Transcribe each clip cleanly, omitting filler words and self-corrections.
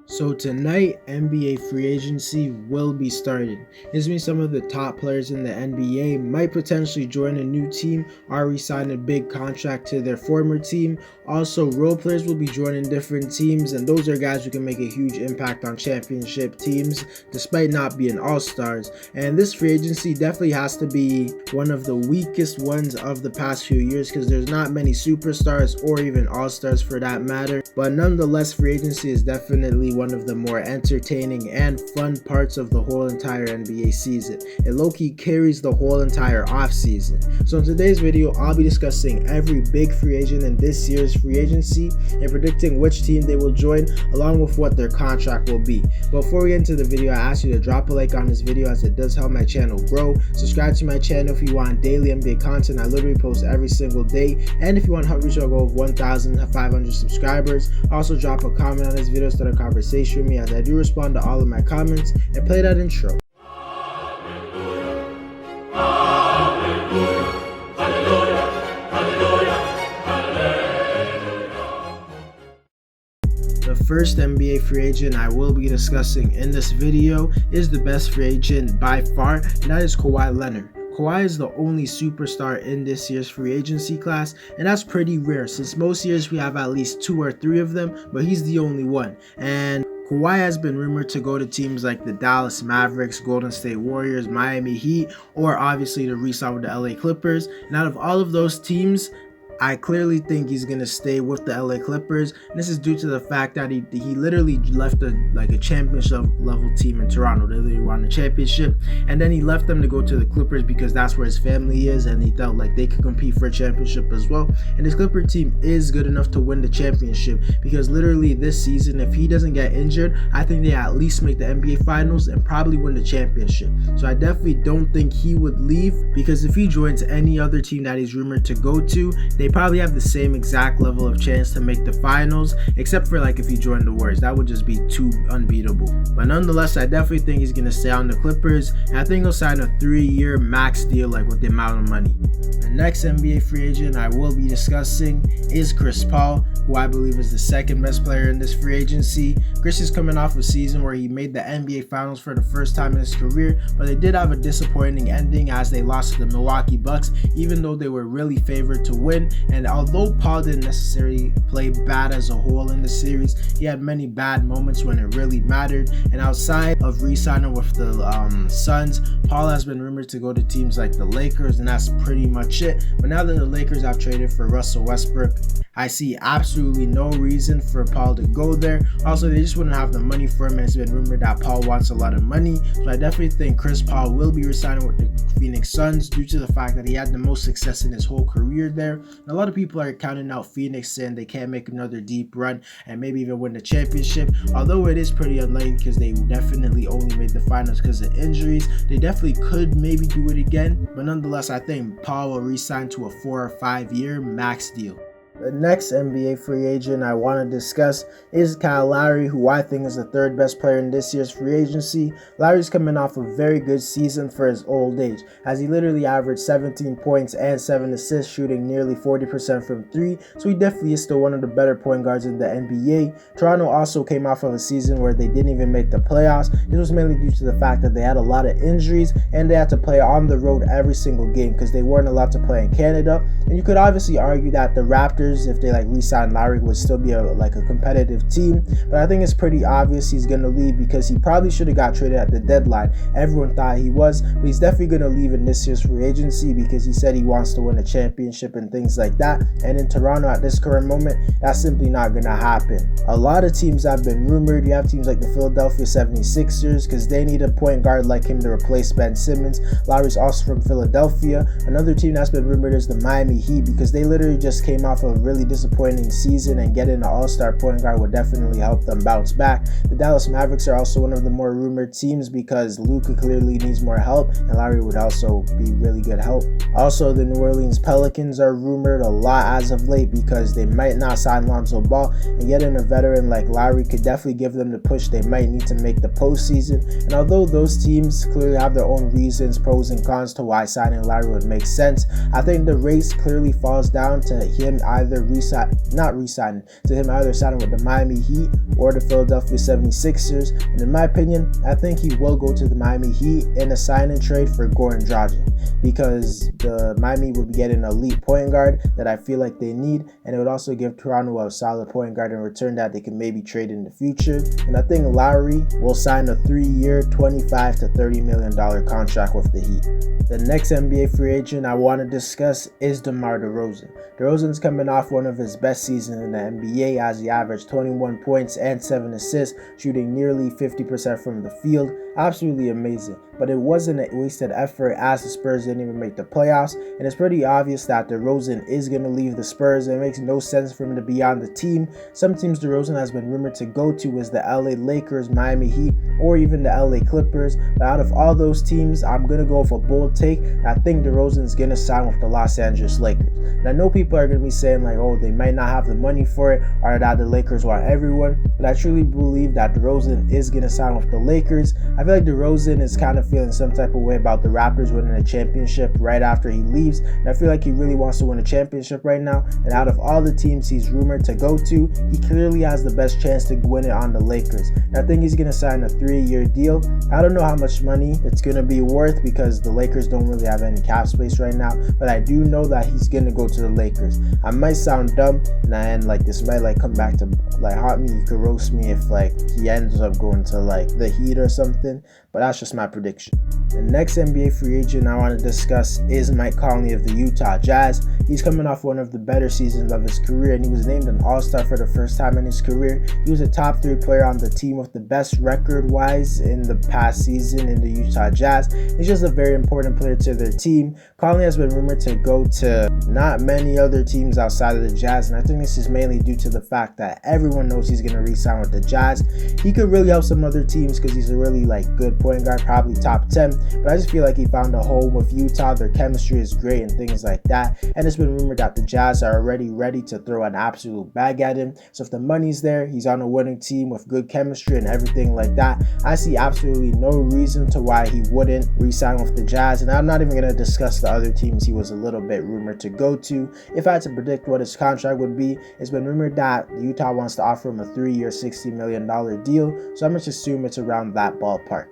So tonight, NBA free agency will be starting. This means some of the top players in the NBA might potentially join a new team or re-sign a big contract to their former team. Also, role players will be joining different teams, and those are guys who can make a huge impact on championship teams despite not being all-stars. And this free agency definitely has to be one of the weakest ones of the past few years because there's not many superstars or even all-stars for that matter. But nonetheless, free agency is definitely one of the more entertaining and fun parts of the whole entire NBA season. It low-key carries the whole entire offseason. So in today's video, I'll be discussing every big free agent in this year's free agency and predicting which team they will join along with what their contract will be. Before we get into the video, I ask you to drop a like on this video as it does help my channel grow. Subscribe to my channel if you want daily NBA content. I literally post every single day. And if you want to help reach our goal of 1,500 subscribers, also drop a comment on this video, start a conversation with me as I do respond to all of my comments, and play that intro. The first NBA free agent I will be discussing in this video is the best free agent by far, and that is Kawhi Leonard. Kawhi is the only superstar in this year's free agency class, and that's pretty rare since most years we have at least 2 or 3 of them, but he's the only one. And Kawhi has been rumored to go to teams like the Dallas Mavericks, Golden State Warriors, Miami Heat, or obviously to re-sign with the LA Clippers. And out of all of those teams, I clearly think he's going to stay with the LA Clippers, and this is due to the fact that he literally left a championship level team in Toronto. They literally won a championship, and then he left them to go to the Clippers because that's where his family is, and he felt like they could compete for a championship as well. And his Clipper team is good enough to win the championship because literally this season, if he doesn't get injured, I think they at least make the NBA Finals and probably win the championship. So I definitely don't think he would leave, because if he joins any other team that he's rumored to go to, they probably have the same exact level of chance to make the finals, except for like if he joined the Warriors. That would just be too unbeatable. But nonetheless, I definitely think he's going to stay on the Clippers, and I think he'll sign a 3-year max deal, like with the amount of money. The next NBA free agent I will be discussing is Chris Paul, who I believe is the second best player in this free agency. Chris is coming off a season where he made the NBA Finals for the first time in his career, but they did have a disappointing ending as they lost to the Milwaukee Bucks, even though they were really favored to win. And although Paul didn't necessarily play bad as a whole in the series, he had many bad moments when it really mattered. And outside of re-signing with the Suns, Paul has been rumored to go to teams like the Lakers, and that's pretty much it. But now that the Lakers have traded for Russell Westbrook, I see absolutely no reason for Paul to go there. Also, they just wouldn't have the money for him, and it's been rumored that Paul wants a lot of money. So I definitely think Chris Paul will be resigning with the Phoenix Suns due to the fact that he had the most success in his whole career there. And a lot of people are counting out Phoenix, saying they can't make another deep run and maybe even win the championship. Although it is pretty unlikely because they definitely only made the finals because of injuries. They definitely could maybe do it again. But nonetheless, I think Paul will resign to a 4 or 5 year max deal. The next NBA free agent I want to discuss is Kyle Lowry, who I think is the 3rd best player in this year's free agency. Lowry's coming off a very good season for his old age, as he literally averaged 17 points and 7 assists, shooting nearly 40% from 3, so he definitely is still one of the better point guards in the NBA. Toronto also came off of a season where they didn't even make the playoffs. This was mainly due to the fact that they had a lot of injuries and they had to play on the road every single game because they weren't allowed to play in Canada. And you could obviously argue that the Raptors, if they re-sign Lowry, would still be a competitive team, but I think it's pretty obvious he's going to leave because he probably should have got traded at the deadline. Everyone thought he was, but he's definitely going to leave in this year's free agency because he said he wants to win a championship and things like that. And in Toronto at this current moment, that's simply not going to happen. A lot of teams have been rumored. You have teams like the Philadelphia 76ers because they need a point guard like him to replace Ben Simmons. Lowry's also from Philadelphia. Another team that's been rumored is the Miami Heat because they literally just came off a really disappointing season, and getting an all-star point guard would definitely help them bounce back. The Dallas Mavericks are also one of the more rumored teams because Luka clearly needs more help, and Lowry would also be really good help. Also, the New Orleans Pelicans are rumored a lot as of late because they might not sign Lonzo Ball, and getting a veteran like Lowry could definitely give them the push they might need to make the postseason. And although those teams clearly have their own reasons, pros and cons to why signing Lowry would make sense, I think the race clearly falls down to him either either signing with the Miami Heat or the Philadelphia 76ers. And in my opinion, I think he will go to the Miami Heat in a sign and trade for Goran Dragic, because the Miami will be getting an elite point guard that I feel like they need, and it would also give Toronto a solid point guard in return that they can maybe trade in the future. And I think Lowry will sign a 3-year, $25 to $30 million contract with the Heat. The next NBA free agent I want to discuss is Demar Derozan. DeRozan's coming off one of his best seasons in the NBA, as he averaged 21 points and 7 assists, shooting nearly 50% from the field. Absolutely amazing. But it wasn't a wasted effort, as the Spurs didn't even make the playoffs, and it's pretty obvious that DeRozan is going to leave the Spurs. It makes no sense for him to be on the team. Some teams DeRozan has been rumored to go to is the LA Lakers, Miami Heat, or even the LA Clippers. But out of all those teams, I'm going to go with a bold take. I think DeRozan is going to sign with the Los Angeles Lakers. And I know people are going to be saying like, oh, they might not have the money for it, or that the Lakers want everyone. But I truly believe that DeRozan is going to sign with the Lakers. I feel like DeRozan is kind of feeling some type of way about the Raptors winning a championship right after he leaves. And I feel like he really wants to win a championship right now. And out of all the teams he's rumored to go to, he clearly has the best chance to win it on the Lakers. And I think he's going to sign a 3-year deal. I don't know how much money it's going to be worth, because the Lakers don't really have any cap space right now. But I do know that he's going to go to the Lakers. I might sound dumb, and like this might like come back to like haunt me. You could roast me if like he ends up going to like the Heat or something, but that's just my prediction. The next NBA free agent I want to discuss is Mike Conley of the Utah Jazz. He's coming off one of the better seasons of his career, and he was named an All-Star for the first time in his career. He was a top 3 player on the team with the best record-wise in the past season in the Utah Jazz. He's just a very important player to their team. Conley has been rumored to go to not many other teams outside of the Jazz, and I think this is mainly due to the fact that everyone knows he's going to re-sign with the Jazz. He could really help some other teams because he's a really like good point guard, probably top 10, but I just feel like he found a home with Utah. Their chemistry is great and things like that, and it's been rumored that the Jazz are already ready to throw an absolute bag at him. So if the money's there, he's on a winning team with good chemistry and everything like that, I see absolutely no reason to why he wouldn't re-sign with the Jazz. And I'm not even going to discuss the other teams he was a little bit rumored to go to. If I had to predict what his contract would be, it's been rumored that Utah wants to offer him a 3-year, $60 million deal, so I'm going to assume it's around that ballpark.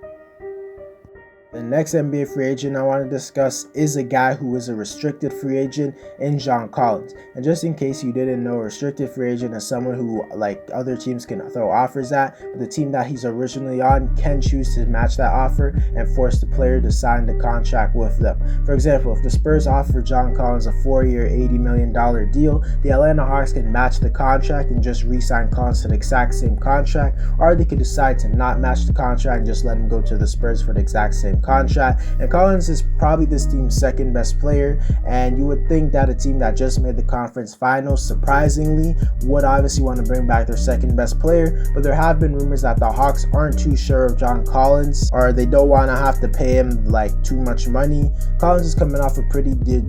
The next NBA free agent I want to discuss is a guy who is a restricted free agent in John Collins. And just in case you didn't know, a restricted free agent is someone who like other teams can throw offers at, but the team that he's originally on can choose to match that offer and force the player to sign the contract with them. For example, if the Spurs offer John Collins a 4-year, $80 million deal, the Atlanta Hawks can match the contract and just re-sign Collins to the exact same contract, or they could decide to not match the contract and just let him go to the Spurs for the exact same contract. And Collins is probably this team's second best player, and you would think that a team that just made the conference finals surprisingly would obviously want to bring back their second best player, but there have been rumors that the Hawks aren't too sure of John Collins, or they don't want to have to pay him like too much money. Collins is coming off a pretty good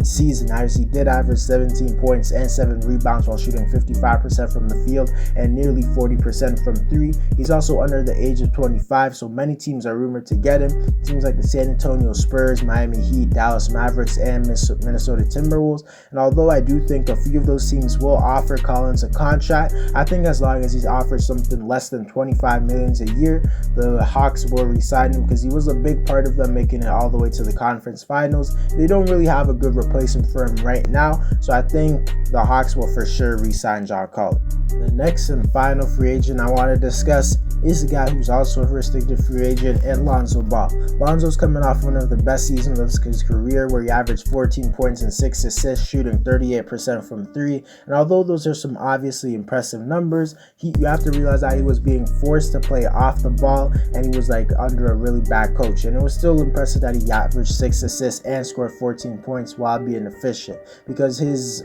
season, as he did average 17 points and 7 rebounds while shooting 55% from the field and nearly 40% from 3. He's also under the age of 25, so many teams are rumored to get him. Teams like the San Antonio Spurs, Miami Heat, Dallas Mavericks, and Minnesota Timberwolves. And although I do think a few of those teams will offer Collins a contract, I think as long as he's offered something less than $25 million a year, the Hawks will re-sign him, because he was a big part of them making it all the way to the conference finals. They don't really have a good replacement for him right now, so I think the Hawks will for sure re-sign John Collins. The next and final free agent I want to discuss is a guy who's also a restricted free agent, and Lonzo Ball. Lonzo's coming off one of the best seasons of his career, where he averaged 14 points and 6 assists, shooting 38% from 3. And although those are some obviously impressive numbers, you have to realize that he was being forced to play off the ball, and he was like under a really bad coach. And it was still impressive that he averaged 6 assists and scored 14 points while being efficient, because his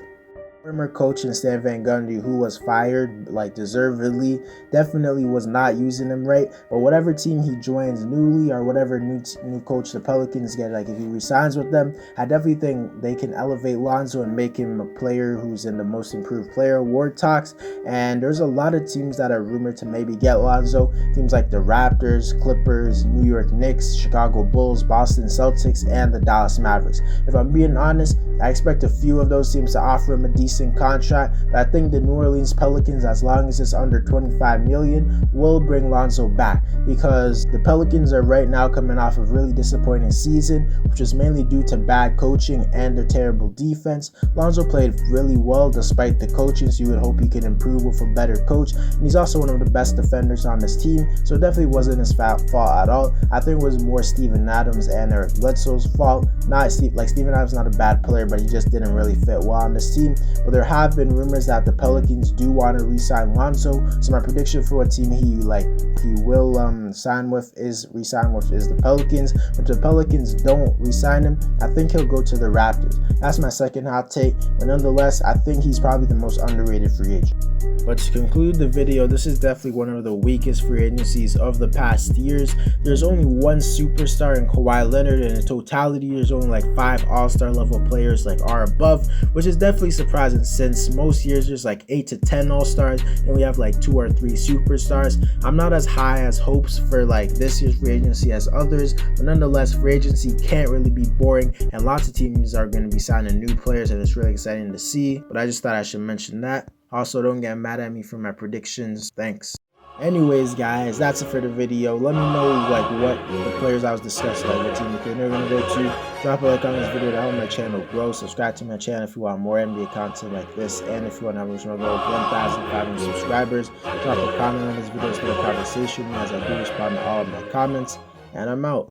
Former coach in Stan Van Gundy, who was fired, like deservedly, definitely was not using him right. But whatever team he joins newly, or whatever new coach the Pelicans get, like if he resigns with them, I definitely think they can elevate Lonzo and make him a player who's in the Most Improved Player award talks. And there's a lot of teams that are rumored to maybe get Lonzo. Teams like the Raptors, Clippers, New York Knicks, Chicago Bulls, Boston Celtics, and the Dallas Mavericks. If I'm being honest, I expect a few of those teams to offer him a decent contract, but I think the New Orleans Pelicans, as long as it's under $25 million, will bring Lonzo back, because the Pelicans are right now coming off a really disappointing season, which was mainly due to bad coaching and their terrible defense. Lonzo played really well despite the coaching, so you would hope he could improve with a better coach, and he's also one of the best defenders on this team, so it definitely wasn't his fault at all. I think it was more Steven Adams and Eric Bledsoe's fault. Steven Adams not a bad player, but he just didn't really fit well on this team. But there have been rumors that the Pelicans do want to re-sign Lonzo, so my prediction for what team he will re-sign with is the Pelicans. But if the Pelicans don't re-sign him, I think he'll go to the Raptors. That's my second hot take, but nonetheless, I think he's probably the most underrated free agent. But to conclude the video, this is definitely one of the weakest free agencies of the past years. There's only one superstar in Kawhi Leonard, and in totality, there's only like 5 all-star level players are above, which is definitely surprising since most years there's like 8 to 10 all-stars, and we have like 2 or 3 superstars. I'm not as high as hopes for like this year's free agency as others, but nonetheless, free agency can't really be boring, and lots of teams are going to be signing new players, and it's really exciting to see. But I just thought I should mention that. Also, don't get mad at me for my predictions. Thanks. Anyways, guys, that's it for the video. Let me know like what the players I was discussing, like what team you think they're gonna go to. Drop a like on this video to help my channel grow. Subscribe to my channel if you want more NBA content like this, and if you want to have a go with 1,500 subscribers. Drop a comment on this video to start a conversation, as I do respond to all of my comments. And I'm out.